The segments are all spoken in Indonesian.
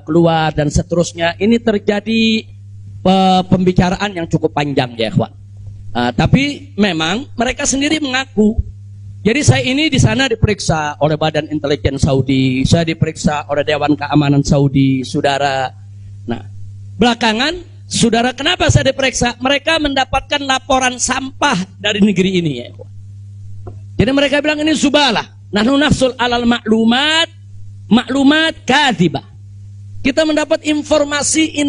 keluar dan seterusnya. Ini terjadi pembicaraan yang cukup panjang ya ikhwan. Tapi memang mereka sendiri mengaku. Jadi saya ini di sana diperiksa oleh Badan Intelijen Saudi, saya diperiksa oleh Dewan Keamanan Saudi, saudara. Nah, belakangan, saudara, kenapa saya diperiksa? Mereka mendapatkan laporan sampah dari negeri ini ya. Jadi mereka bilang ini zubalah. Nahnu nahsul alal maklumat kadhibah. Kita mendapat informasi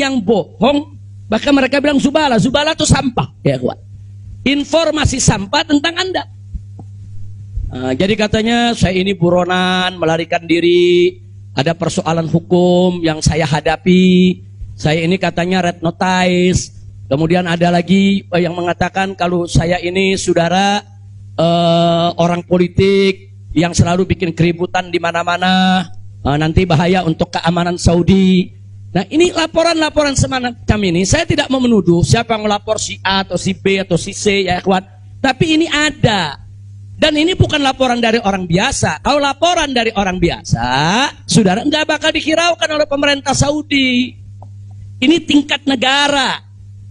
yang bohong. Bahkan mereka bilang zubalah. Zubalah itu sampah ya kawan. Informasi sampah tentang Anda. Jadi katanya saya ini buronan, melarikan diri, ada persoalan hukum yang saya hadapi. Saya ini katanya red notice. Kemudian ada lagi yang mengatakan kalau saya ini saudara orang politik yang selalu bikin keributan di mana-mana, nanti bahaya untuk keamanan Saudi. Nah, ini laporan-laporan semacam ini. Saya tidak mau menuduh siapa yang melapor, si A atau si B atau si C ya kawan. Tapi ini ada. Dan ini bukan laporan dari orang biasa. Kalau laporan dari orang biasa, saudara, nggak bakal dihiraukan oleh pemerintah Saudi. Ini tingkat negara.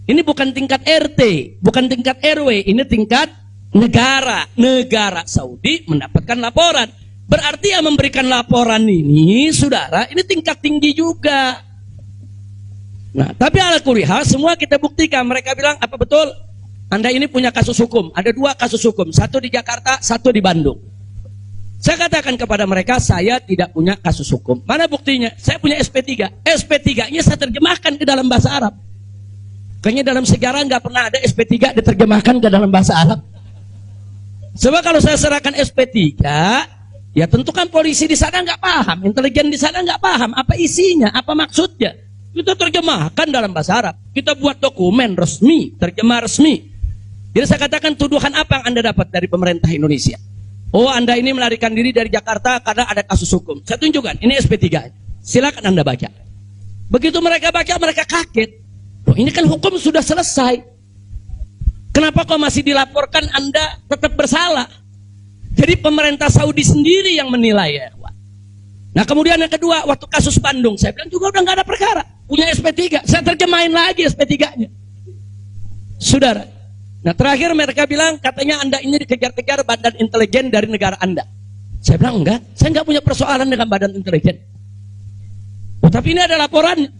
Ini bukan tingkat RT, bukan tingkat RW. Ini tingkat negara. Negara Saudi mendapatkan laporan. Berarti yang memberikan laporan ini, saudara, ini tingkat tinggi juga. Nah, tapi ala kulihal semua kita buktikan. Mereka bilang, apa betul? Anda ini punya kasus hukum. Ada 2 kasus hukum. 1 di Jakarta, 1 di Bandung. Saya katakan kepada mereka, saya tidak punya kasus hukum. Mana buktinya? Saya punya SP3. SP3-nya saya terjemahkan ke dalam bahasa Arab. Kayaknya dalam sejarah nggak pernah ada SP3 diterjemahkan ke dalam bahasa Arab. Sebab kalau saya serahkan SP3, ya tentu kan polisi di sana nggak paham. Intelijen di sana nggak paham. Apa isinya? Apa maksudnya? Kita terjemahkan dalam bahasa Arab. Kita buat dokumen resmi, terjemah resmi. Jadi saya katakan tuduhan apa yang Anda dapat dari pemerintah Indonesia? Oh, Anda ini melarikan diri dari Jakarta karena ada kasus hukum. Saya tunjukkan, ini SP3. Silakan Anda baca. Begitu mereka baca, mereka kaget. Oh, ini kan hukum sudah selesai. Kenapa kok masih dilaporkan Anda tetap bersalah? Jadi pemerintah Saudi sendiri yang menilai ya. Nah kemudian yang kedua, waktu kasus Bandung, saya bilang juga udah nggak ada perkara. Punya SP3, saya terjemahin lagi SP3-nya. Saudara. Nah terakhir mereka bilang, katanya Anda ini dikejar-kejar badan intelijen dari negara Anda. Saya bilang enggak, saya nggak punya persoalan dengan badan intelijen. Oh, tapi ini ada laporannya.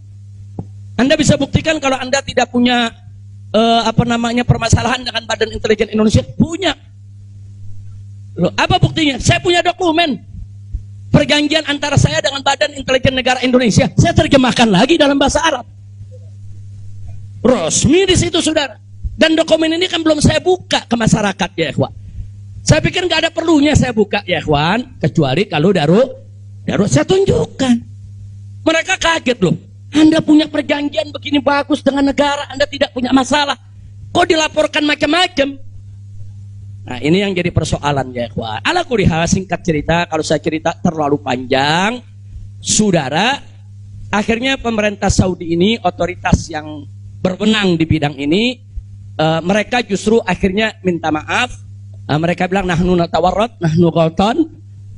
Anda bisa buktikan kalau Anda tidak punya permasalahan dengan badan intelijen Indonesia. Punya. Loh, apa buktinya? Saya punya dokumen. Perjanjian antara saya dengan Badan Intelijen Negara Indonesia, saya terjemahkan lagi dalam bahasa Arab. Resmi di situ, saudara. Dan dokumen ini kan belum saya buka ke masyarakat, ya ikhwan. Saya pikir nggak ada perlunya saya buka, ya ikhwan, kecuali kalau darurat saya tunjukkan. Mereka kaget loh. Anda punya perjanjian begini bagus dengan negara, Anda tidak punya masalah. Kok dilaporkan macam-macam? Nah ini yang jadi persoalan ya ikhwan. Ala kulihal, singkat cerita, kalau saya cerita terlalu panjang, saudara, akhirnya pemerintah Saudi ini, otoritas yang berwenang di bidang ini, mereka justru akhirnya minta maaf. Mereka bilang nahnu natawarrat, nahnu ghaltan,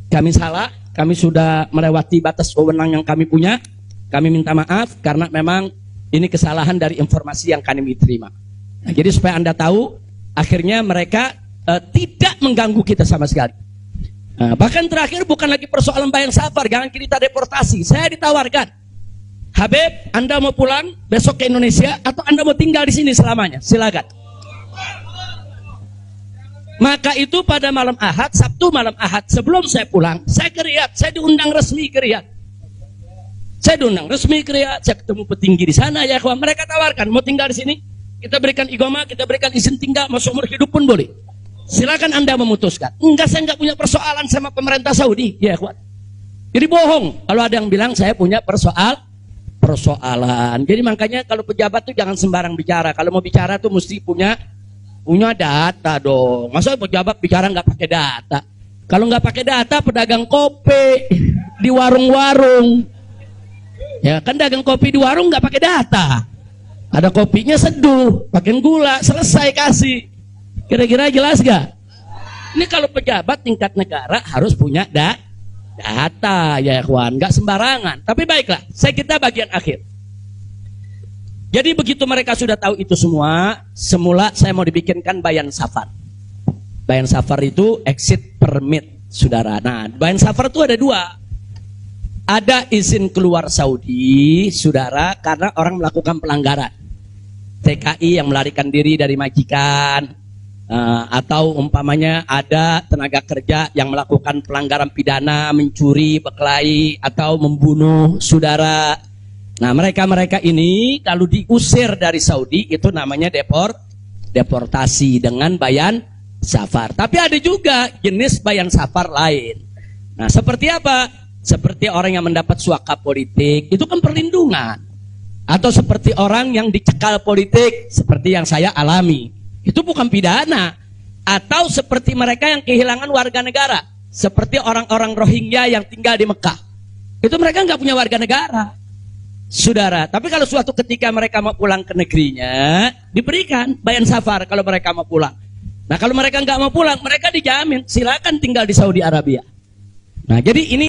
kami salah, kami sudah melewati batas wewenang yang kami punya, kami minta maaf karena memang ini kesalahan dari informasi yang kami terima. Nah, jadi supaya Anda tahu, akhirnya mereka tidak mengganggu kita sama sekali. Bahkan terakhir bukan lagi persoalan bayang safar, jangan kita deportasi. Saya ditawarkan, Habib, Anda mau pulang besok ke Indonesia atau Anda mau tinggal di sini selamanya? Silakan. Maka itu pada malam Ahad, Sabtu malam Ahad, sebelum saya pulang, saya ke Riyadh, saya diundang resmi ke Riyadh. Saya diundang resmi ke Riyadh, saya ketemu petinggi di sana ya kawan. Mereka tawarkan, mau tinggal di sini, kita berikan iqamah, kita berikan izin tinggal, mau seumur hidup pun boleh. Silakan Anda memutuskan. Enggak, saya enggak punya persoalan sama pemerintah Saudi, ya kuat. Jadi bohong kalau ada yang bilang saya punya persoalan. Jadi makanya kalau pejabat tuh jangan sembarang bicara. Kalau mau bicara tuh mesti punya data dong. Masa pejabat bicara nggak pakai data? Kalau nggak pakai data, pedagang kopi di warung-warung, ya kan dagang kopi di warung nggak pakai data. Ada kopinya seduh, pakai gula, selesai kasih. Kira-kira jelas gak? Ini kalau pejabat tingkat negara harus punya Data ya ikhwan, nggak sembarangan. Tapi baiklah, kita bagian akhir. Jadi begitu mereka sudah tahu itu semua, semula saya mau dibikinkan bayan safar. Bayan safar itu exit permit, saudara. Nah, bayan safar itu ada dua. Ada izin keluar Saudi, saudara, karena orang melakukan pelanggaran. TKI yang melarikan diri dari majikan, atau umpamanya ada tenaga kerja yang melakukan pelanggaran pidana, mencuri, berkelahi, atau membunuh saudara. Nah, mereka-mereka ini kalau diusir dari Saudi itu namanya deportasi dengan bayan safar. Tapi ada juga jenis bayan safar lain. Nah, seperti apa? Seperti orang yang mendapat suaka politik, itu kan perlindungan. Atau seperti orang yang dicekal politik, seperti yang saya alami. Itu bukan pidana. Atau seperti mereka yang kehilangan warga negara. Seperti orang-orang Rohingya yang tinggal di Mekah. Itu mereka nggak punya warga negara, saudara. Tapi kalau suatu ketika mereka mau pulang ke negerinya, diberikan bayan safar kalau mereka mau pulang. Nah, kalau mereka nggak mau pulang, mereka dijamin silakan tinggal di Saudi Arabia. Nah, jadi ini